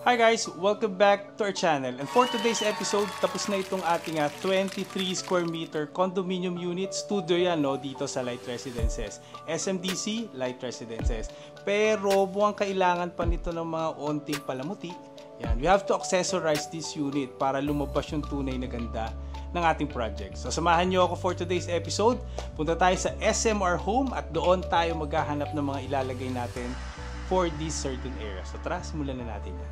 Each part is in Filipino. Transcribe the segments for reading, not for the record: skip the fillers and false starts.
Hi guys! Welcome back to our channel. And for today's episode, tapos na itong ating 23 square meter condominium unit studio yan, no, dito sa Light Residences. SMDC Light Residences. Pero buwang kailangan pa nito ng mga onting palamuti. Yan. We have to accessorize this unit para lumabas yung tunay na ganda ng ating project. So samahan nyo ako for today's episode. Punta tayo sa SMR Home at doon tayo maghahanap ng mga ilalagay natin for this certain area. So tara, simulan na natin yan.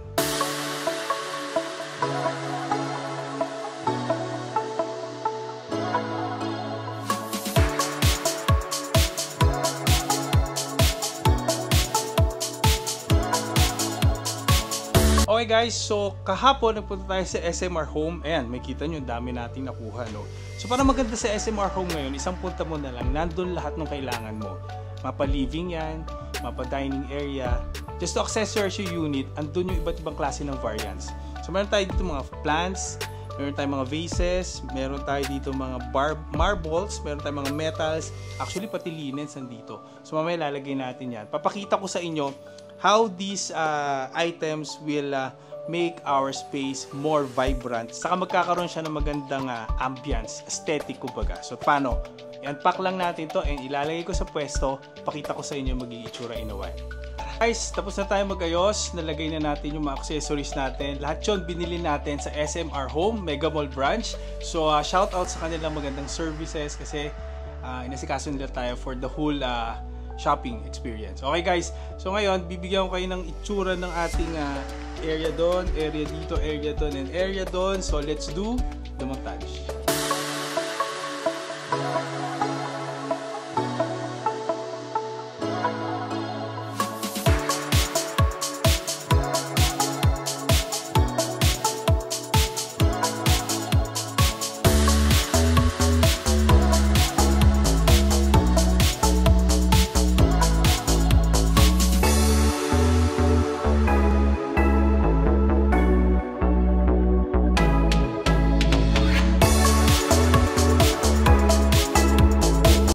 Okay guys, so kahapon nagpunta tayo sa SMR Home. Ayan, may kita nyo, dami nating nakuha, no? So para maganda sa SMR Home ngayon, isang punta mo na lang, nandun lahat ng kailangan mo. Mapa-living yan, mapa-dining area. Just to accessorize yung unit, andun yung iba't ibang klase ng variants. So meron tayo dito mga plants, meron tayo mga vases, meron tayo dito mga marbles, meron tayo mga metals, actually pati linens nandito. So mamaya lalagay natin yan. Papakita ko sa inyo how these items will make our space more vibrant. Saka magkakaroon siya ng magandang ambience, aesthetic kumbaga. So paano? I-unpack lang natin to and ilalagay ko sa pwesto, pakita ko sa inyo magiging itsura in a while. Guys, tapos na tayo mag-ayos, nalagay na natin yung mga accessories natin. Lahat yun binili natin sa SMR Home, Mega Mall branch. So shout out sa kanilang magandang services kasi inasikaso nila tayo for the whole shopping experience. Okay guys, so ngayon bibigyan ko kayo ng itsura ng ating area doon, area dito, area doon, and area doon. So let's do the montage.